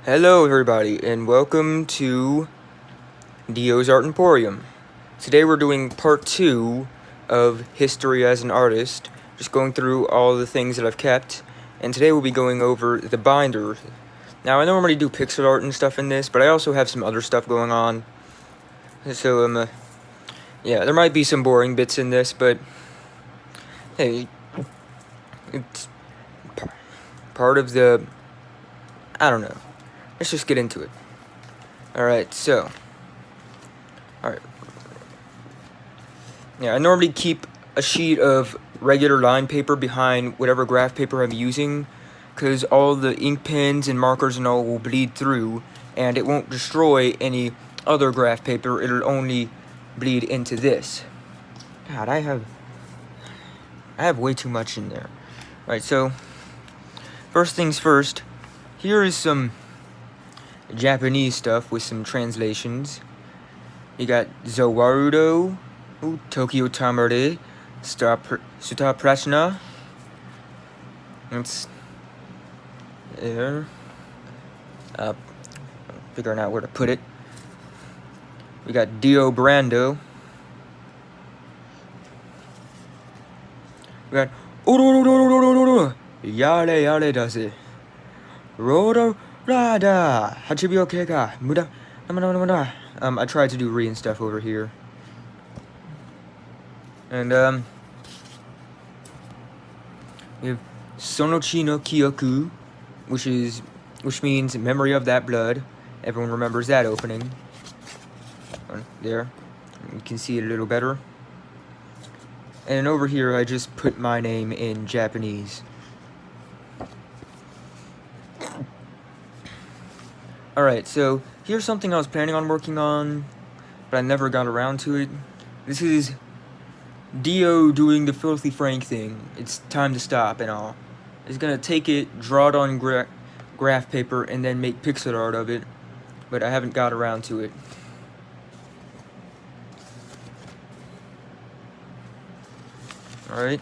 Hello everybody and welcome to Dio's Art Emporium. Today we're doing part 2 of History as an Artist, just going through all the things that I've kept, and today we'll be going over the binder. Now I normally do pixel art and stuff in this, but I also have some other stuff going on, so yeah, there might be some boring bits in this, but hey, it's part of the, I don't know, let's just get into it. Alright, yeah, I normally keep a sheet of regular line paper behind whatever graph paper I'm using, because all the ink pens and markers and all will bleed through, and it won't destroy any other graph paper, it'll only bleed into this. God, I have way too much in there. Right, so, first things first, here is some Japanese stuff with some translations. You got Zawarudo, Tokyo Tamare, Sutta Prashna. It's there. Figuring out where to put it. We got Dio Brando. We got Yare Yare Daze. Rodo Rada Hachibio Kega Muda. I tried to do re and stuff over here. And we have Sonochi no Kyoku, which means memory of that blood. Everyone remembers that opening. There, you can see it a little better. And over here, I just put my name in Japanese. Alright, so here's something I was planning on working on, but I never got around to it. This is Dio doing the Filthy Frank thing. It's time to stop and all. He's gonna take it, draw it on graph paper, and then make pixel art of it, but I haven't got around to it. Alright.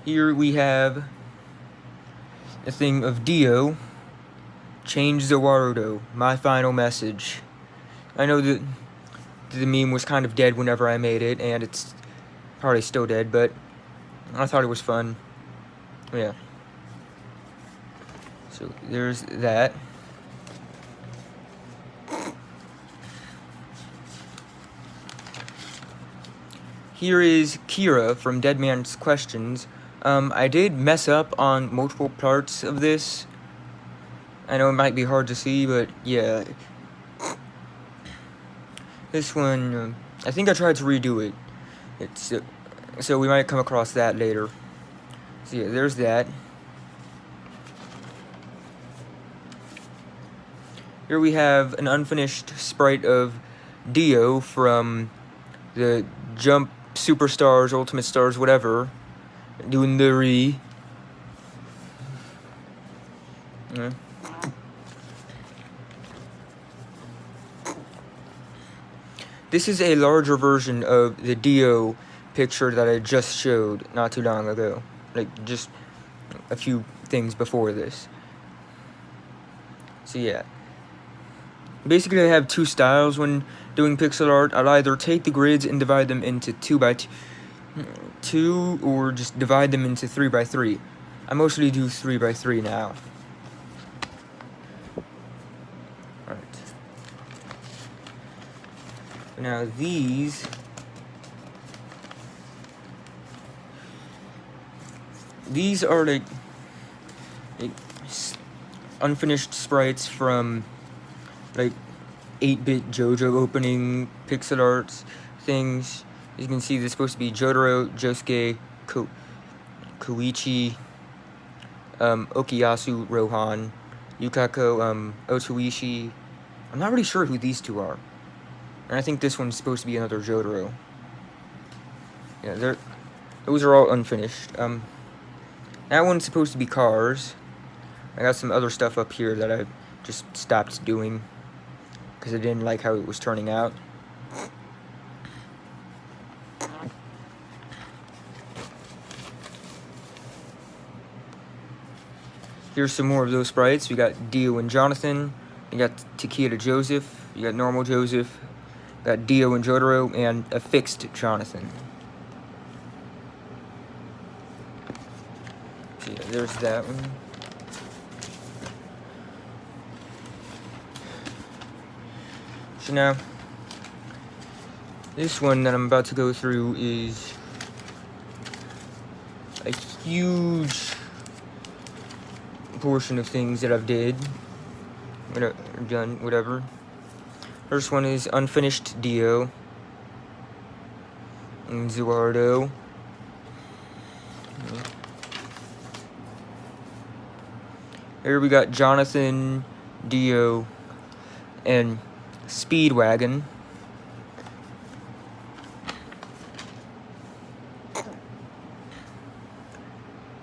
Here we have a thing of Dio. Change Zawarudo, my final message. I know that the meme was kind of dead whenever I made it, and it's probably still dead, but I thought it was fun. Yeah. So there's that. Here is Kira from Dead Man's Questions. I did mess up on multiple parts of this. I know it might be hard to see, but yeah. This one, I think I tried to redo it. So we might come across that later. So yeah, there's that. Here we have an unfinished sprite of Dio from the Jump Superstars, Ultimate Stars, whatever, doing the re. This is a larger version of the Dio picture that I just showed not too long ago. Like, just a few things before this. So yeah. Basically, I have two styles when doing pixel art. I'll either take the grids and divide them into 2x2, or just divide them into 3x3. I mostly do 3x3 now. Alright. Now these are like unfinished sprites from like 8-bit JoJo opening pixel arts things. As you can see, there's supposed to be Jotaro, Josuke, Koichi, Okuyasu, Rohan, Yukako, Otoishi. I'm not really sure who these two are. And I think this one's supposed to be another Jotaro. Yeah, those are all unfinished. That one's supposed to be cars. I got some other stuff up here that I just stopped doing because I didn't like how it was turning out. Here's some more of those sprites. We got Dio and Jonathan. You got Takeda Joseph. You got normal Joseph. Got Dio and Jotaro, and a fixed Jonathan. So yeah, there's that one. So now, this one that I'm about to go through is a huge portion of things that I've done, whatever. First one is unfinished Dio and Zuardo. Here we got Jonathan, Dio, and Speedwagon.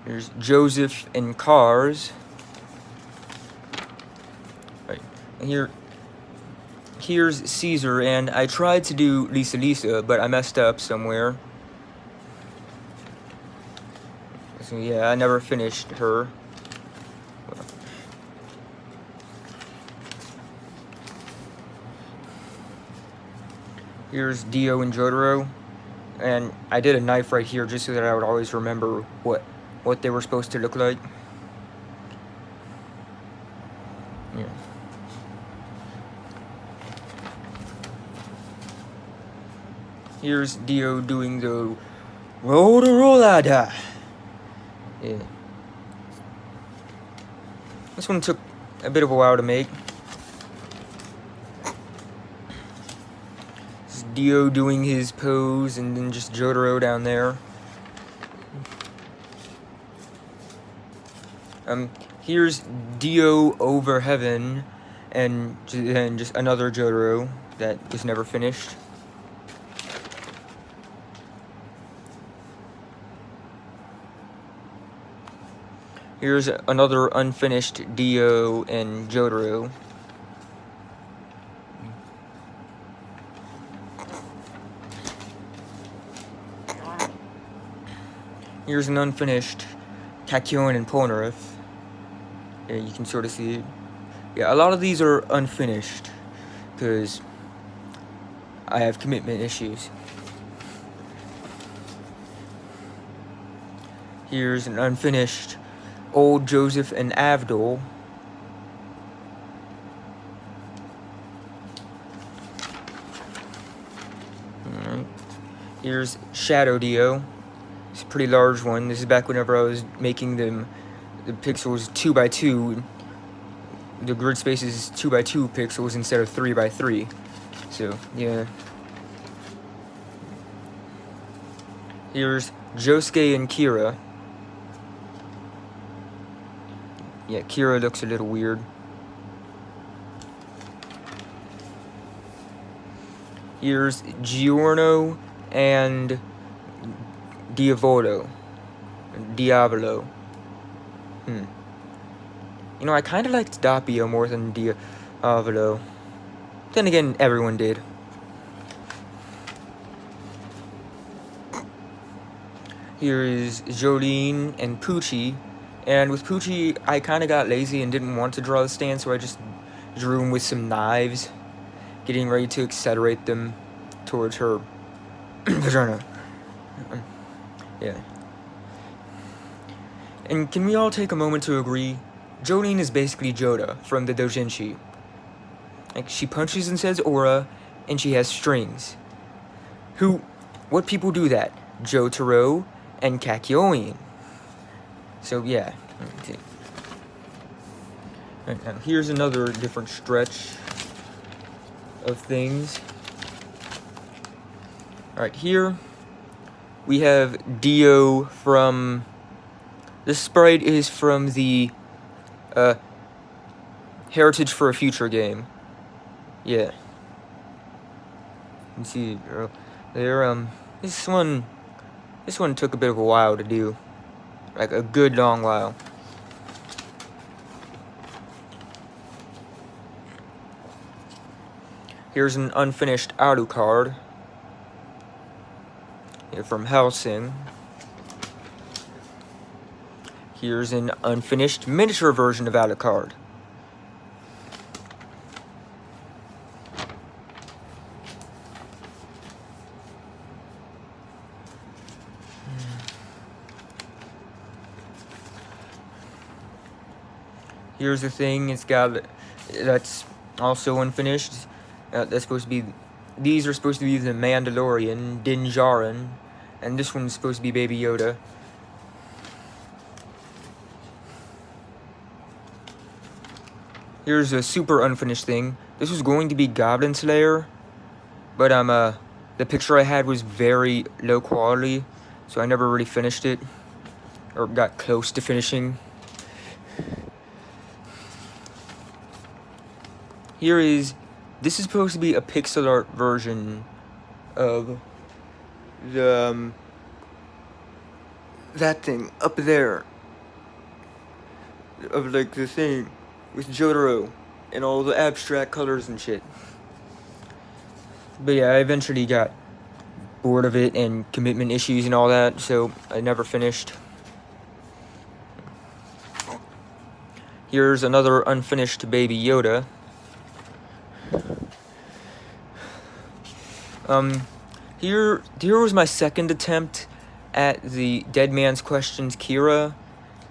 There's Joseph and Cars. Right. And here's Caesar, and I tried to do Lisa, but I messed up somewhere. So yeah, I never finished her. Here's Dio and Jotaro, and I did a knife right here just so that I would always remember what they were supposed to look like. Yeah. Here's Dio doing the roll-a-rollada. Yeah. This one took a bit of a while to make. Dio doing his pose, and then just Jotaro down there. Here's Dio over heaven, and just another Jotaro that was never finished. Here's another unfinished Dio and Jotaro. Here's an unfinished Kakyoin and Polnareff. Yeah, you can sort of see it. Yeah, a lot of these are unfinished because I have commitment issues. Here's an unfinished old Joseph and Avdol. Alright. Here's Shadow Dio. It's a pretty large one. This is back whenever I was making the pixels 2x2. The grid space is 2x2 pixels instead of 3x3. So, yeah. Here's Josuke and Kira. Yeah, Kira looks a little weird. Here's Giorno and Diavolo. You know, I kind of liked Doppio more than Diavolo. Then again, everyone did. Here is Jolene and Poochie. And with Poochie, I kind of got lazy and didn't want to draw the stand, so I just drew him with some knives, getting ready to accelerate them towards her vagina. Yeah. And can we all take a moment to agree? Jolene is basically Joda from the Dojinshi. Like, she punches and says aura, and she has strings. What people do that? Jotaro and Kakyoin. So, yeah. Right, now, here's another different stretch of things. Alright, here we have Dio from... This sprite is from the Heritage for a Future game. Yeah. You can see there. This one took a bit of a while to do, like a good long while. Here's an unfinished Alucard. Yeah, from Helsing. Here's an unfinished miniature version of Alucard. Here's the thing, that's also unfinished. That's supposed to be, these are supposed to be the Mandalorian, Din Djarin, and this one's supposed to be Baby Yoda. Here's a super unfinished thing. This was going to be Goblin Slayer, but the picture I had was very low quality, so I never really finished it, or got close to finishing. This is supposed to be a pixel art version of the, that thing up there. Of like the thing with Jotaro and all the abstract colors and shit. But yeah, I eventually got bored of it and commitment issues and all that, so I never finished. Here's another unfinished Baby Yoda. Here was my second attempt at the Dead Man's Questions Kira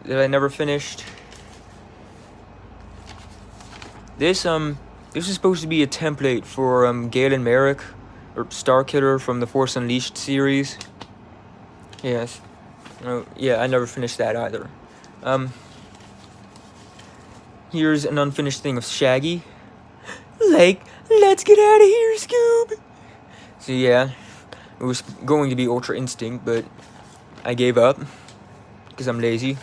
that I never finished. This is supposed to be a template for Galen Merrick, or Starkiller from the Force Unleashed series. Yes. Oh, yeah, I never finished that either. Here's an unfinished thing of Shaggy. Like, let's get out of here, Scoob! So yeah, it was going to be Ultra Instinct, but I gave up, because I'm lazy.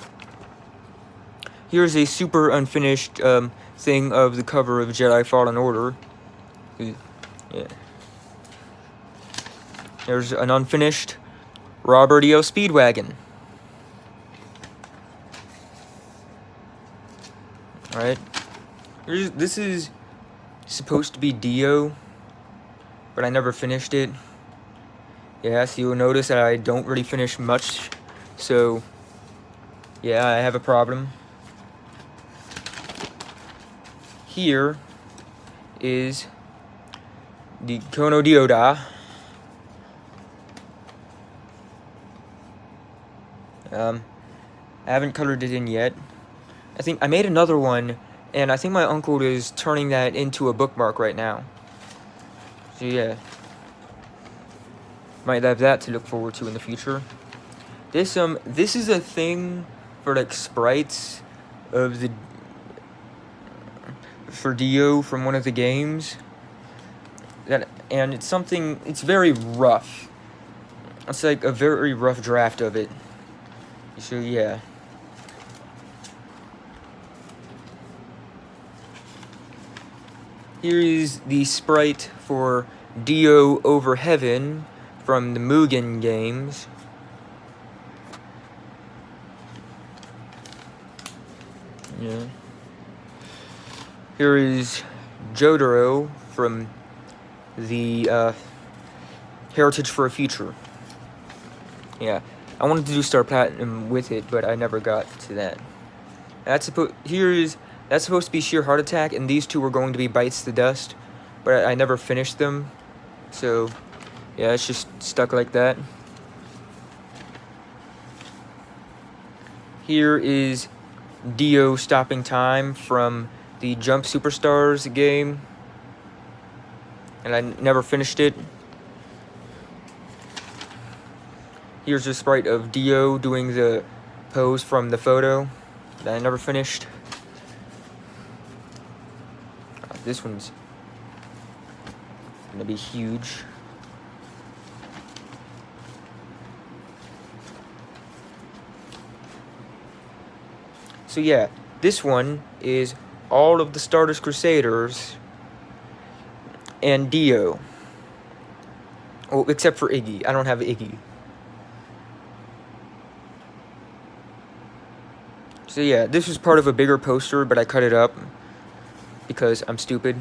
Here's a super unfinished thing of the cover of Jedi Fallen Order. Yeah. There's an unfinished Robert E.O. Speedwagon. Alright. This is supposed to be Dio, but I never finished it. Yeah, so you'll notice that I don't really finish much, so yeah, I have a problem. Here is the Kono Dioda. I haven't colored it in yet. I think I made another one, and I think my uncle is turning that into a bookmark right now. So yeah, might have that to look forward to in the future. This is a thing for like sprites of the for Dio from one of the games. And it's very rough. It's like a very rough draft of it. So yeah. Here is the sprite for Dio Over Heaven from the Mugen games. Yeah. Here is Jotaro from the Heritage for a Future. Yeah, I wanted to do Star Platinum with it, but I never got to that. That's supposed to be Sheer Heart Attack, and these two were going to be Bites the Dust, but I never finished them. So yeah, it's just stuck like that. Here is Dio Stopping Time from the Jump Superstars game, and I never finished it. Here's a sprite of Dio doing the pose from the photo that I never finished. This one's gonna be huge. So yeah, this one is all of the Stardust Crusaders and Dio. Oh, except for Iggy. I don't have Iggy. So yeah, this was part of a bigger poster, but I cut it up because I'm stupid.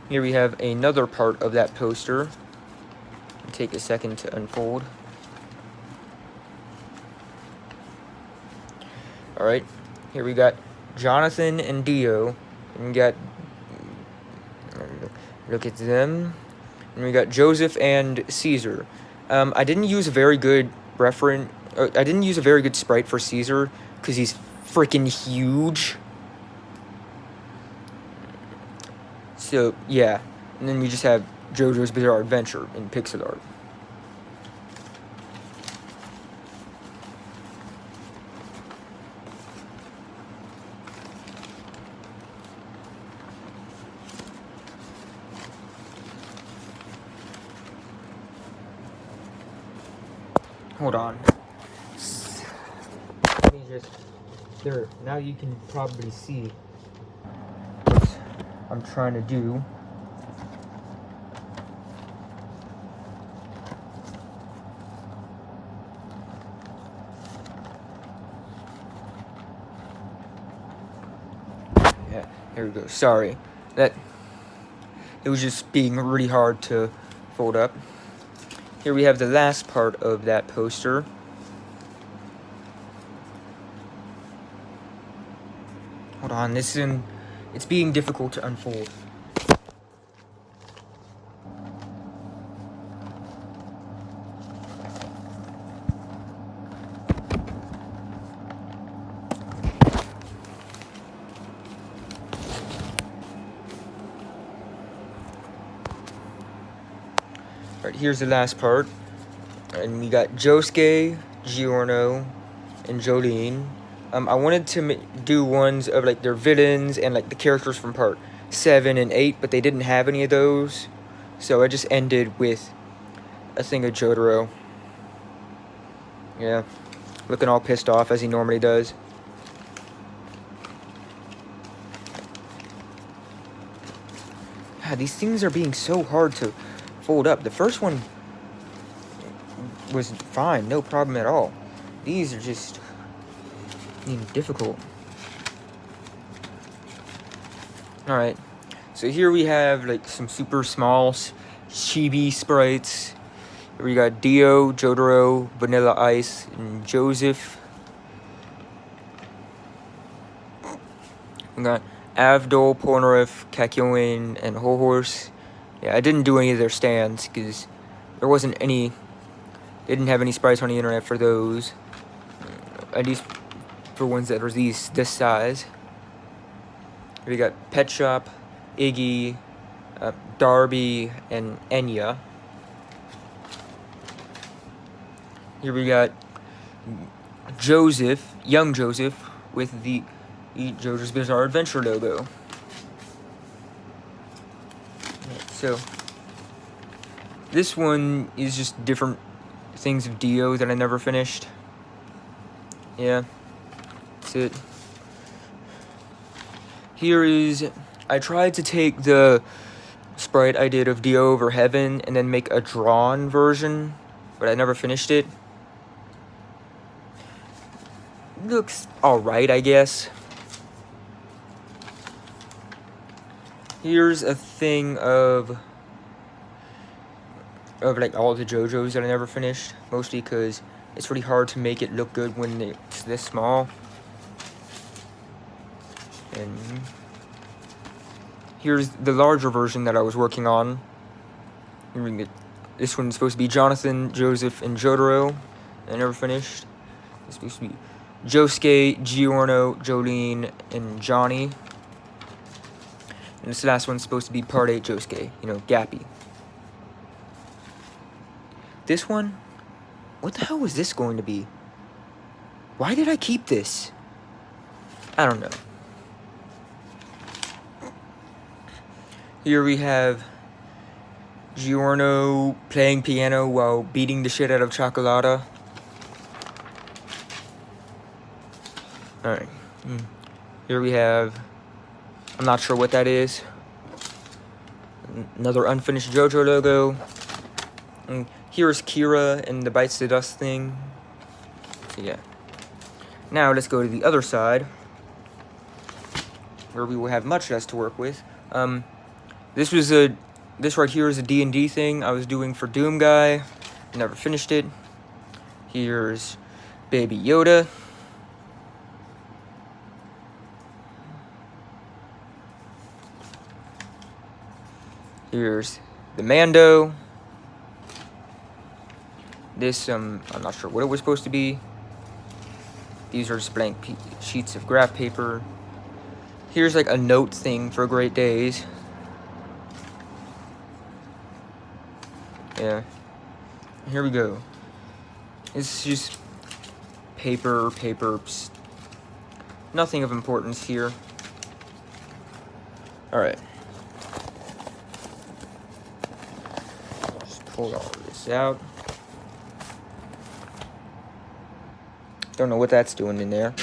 Here we have another part of that poster. take a second to unfold. Alright, here we got Jonathan and Dio, and we got, look at them, and we got Joseph and Caesar. I didn't use a very good I didn't use a very good sprite for Caesar, because he's freaking huge. So, yeah, and then we just have JoJo's Bizarre Adventure in pixel art. Hold on. Let me just... There, now you can probably see what I'm trying to do. Yeah, there we go. Sorry. It was just being really hard to fold up. Here we have the last part of that poster. Hold on, it's being difficult to unfold. Alright, here's the last part. And we got Josuke, Giorno, and Jolyne. I wanted to do ones of like their villains and like the characters from part 7 and 8, but they didn't have any of those. So I just ended with a thing of Jotaro. Yeah, looking all pissed off as he normally does. God, these things are being so hard to fold up. The first one was fine, no problem at all. These are just difficult. Alright, so here we have like some super small chibi sprites. Here we got Dio, Jotaro, Vanilla Ice, and Joseph. We got Avdol, Polnareff, Kakyoin, and Whole Horse. Yeah, I didn't do any of their stands because there wasn't any. They didn't have any sprites on the internet for those. At least for ones that are this size. We got Pet Shop, Iggy, Darby, and Enya. Here we got Joseph, young Joseph, with the JoJo's Bizarre Adventure logo. So, this one is just different things of Dio that I never finished. Yeah, that's it. Here is, I tried to take the sprite I did of Dio over Heaven and then make a drawn version, but I never finished it. Looks alright, I guess. Here's a thing of like all the JoJo's that I never finished, mostly because it's really hard to make it look good when it's this small. And here's the larger version that I was working on. This one's supposed to be Jonathan, Joseph, and Jotaro. I never finished. It's supposed to be Josuke, Giorno, Jolyne, and Johnny. And this last one's supposed to be part 8 Josuke, Gappy. This one, what the hell was this going to be? Why did I keep this? I don't know. Here we have Giorno playing piano while beating the shit out of Chocolata. Alright. Here we have, I'm not sure what that is. Another unfinished JoJo logo. And here's Kira and the Bites the Dust thing. So yeah. Now let's go to the other side, where we will have much less to work with. This right here is a D&D thing I was doing for Doom Guy. Never finished it. Here's Baby Yoda. Here's the Mando. This, I'm not sure what it was supposed to be. These are just blank sheets of graph paper. Here's like a note thing for great days. Yeah. Here we go. It's just paper, nothing of importance here. Alright. Just pull all this out. Don't know what that's doing in there.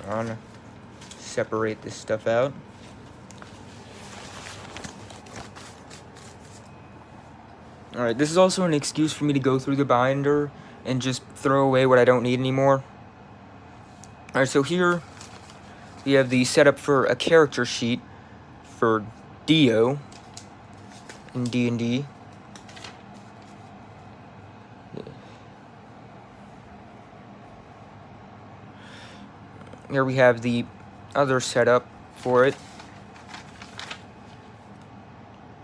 I'm gonna separate this stuff out. Alright, this is also an excuse for me to go through the binder and just throw away what I don't need anymore. Alright, so here we have the setup for a character sheet for Dio in D&D. Here we have the other setup for it.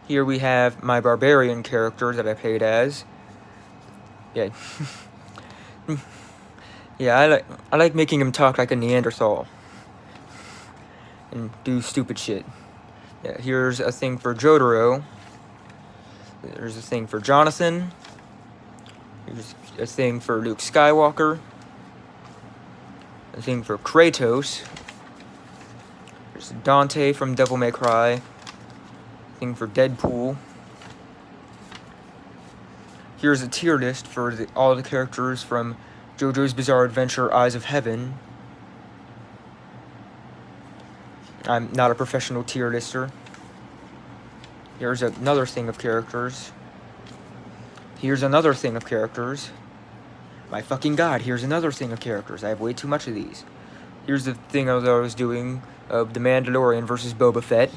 Here we have my barbarian character that I played as. Yeah. Yeah, I like making him talk like a Neanderthal. And do stupid shit. Yeah, here's a thing for Jotaro. There's a thing for Jonathan. Here's a thing for Luke Skywalker. A thing for Kratos. There's Dante from Devil May Cry. A thing for Deadpool. Here's a tier list for all the characters from JoJo's Bizarre Adventure Eyes of Heaven. I'm not a professional tier lister. Here's another thing of characters. Here's another thing of characters. My fucking god, here's another thing of characters. I have way too much of these. Here's the thing that I was doing of The Mandalorian versus Boba Fett.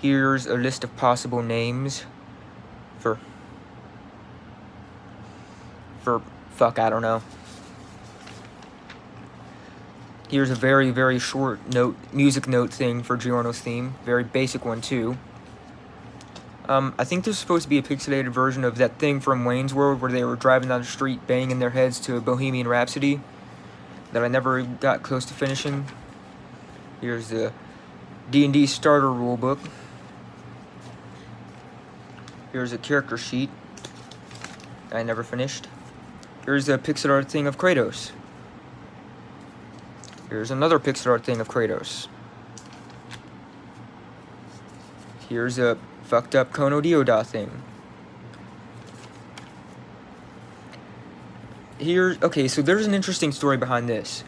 Here's a list of possible names for fuck, I don't know. Here's a very, very short music note thing for Giorno's theme. Very basic one, too. I think there's supposed to be a pixelated version of that thing from Wayne's World where they were driving down the street banging their heads to Bohemian Rhapsody that I never got close to finishing. Here's the D&D starter rulebook. Here's a character sheet I never finished. Here's a pixel art thing of Kratos. Here's another pixel art thing of Kratos. Here's a fucked up Kono Dioda thing. Okay, so there's an interesting story behind this.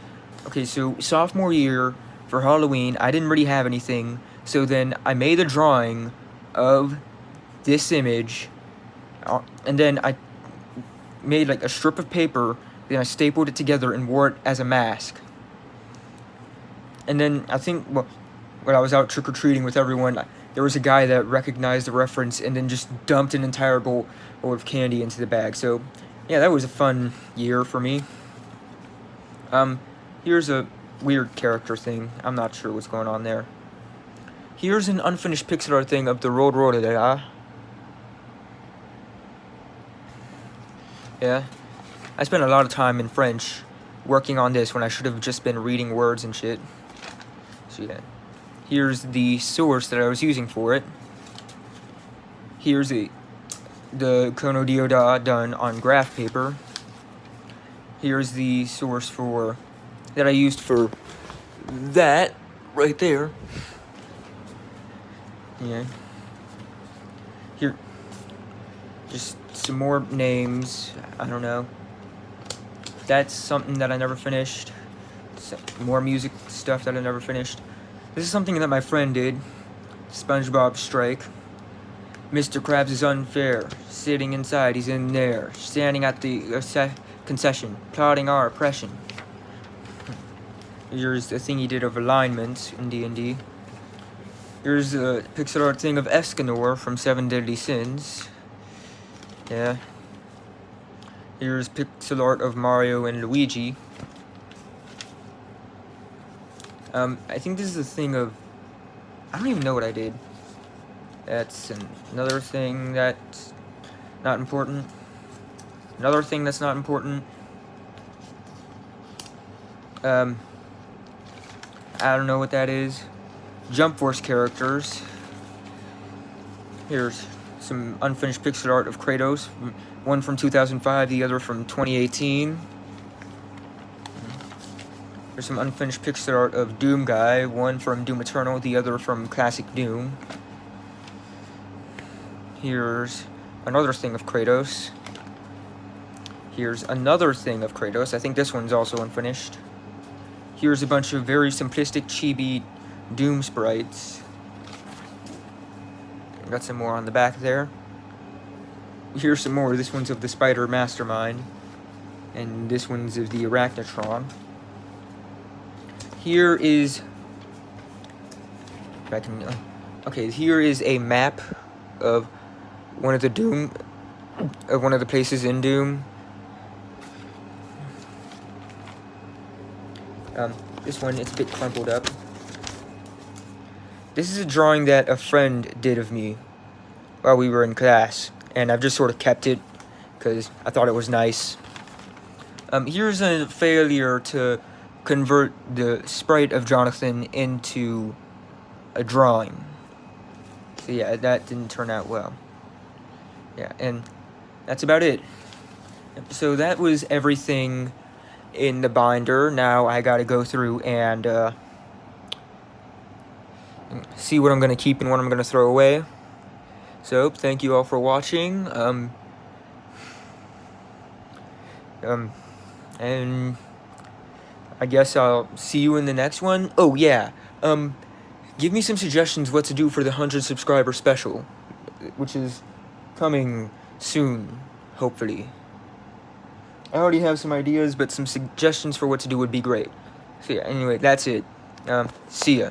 Okay, so sophomore year for Halloween, I didn't really have anything, so then I made a drawing of this image, and then I made like a strip of paper, then I stapled it together and wore it as a mask. And then I think, well, when I was out trick-or-treating with everyone, there was a guy that recognized the reference and then just dumped an entire bowl of candy into the bag. So, yeah, that was a fun year for me. Here's a weird character thing. I'm not sure what's going on there. Here's an unfinished pixel art thing of the Road. Yeah. I spent a lot of time in French working on this when I should have just been reading words and shit. So, yeah. Here's the source that I was using for it. Here's the Kono Dioda done on graph paper. Here's the source that I used for that right there. Yeah. Here, just some more names. I don't know. That's something that I never finished. Some more music stuff that I never finished. This is something that my friend did. SpongeBob Strike. Mr. Krabs is unfair. Sitting inside, he's in there. Standing at the concession, plotting our oppression. Here's the thing he did of alignments in D&D. Here's a pixel art thing of Escanor from Seven Deadly Sins. Yeah. Here's pixel art of Mario and Luigi. I think this is a thing of... I don't even know what I did. That's another thing that's not important. Another thing that's not important. I don't know what that is. Jump Force characters. Here's some unfinished pixel art of Kratos. One from 2005, the other from 2018. There's some unfinished pixel art of Doom Guy. One from Doom Eternal, the other from Classic Doom. Here's another thing of Kratos. Here's another thing of Kratos. I think this one's also unfinished. Here's a bunch of very simplistic chibi Doom sprites. Got some more on the back there. Here's some more. This one's of the Spider Mastermind. And this one's of the Arachnotron. Here is... If I can... okay, here is a map of one of the Doom... of one of the places in Doom. This one, it's a bit crumpled up. This is a drawing that a friend did of me while we were in class, and I've just sort of kept it because I thought it was nice. Here's a failure to convert the sprite of Jonathan into a drawing. So yeah, that didn't turn out well. Yeah, and that's about it. So that was everything in the binder. Now I gotta go through and see what I'm gonna keep and what I'm gonna throw away. So thank you all for watching. And I guess I'll see you in the next one. Oh yeah, give me some suggestions what to do for the 100 subscriber special, which is coming soon, hopefully. I already have some ideas, but some suggestions for what to do would be great. So yeah, anyway, that's it. See ya.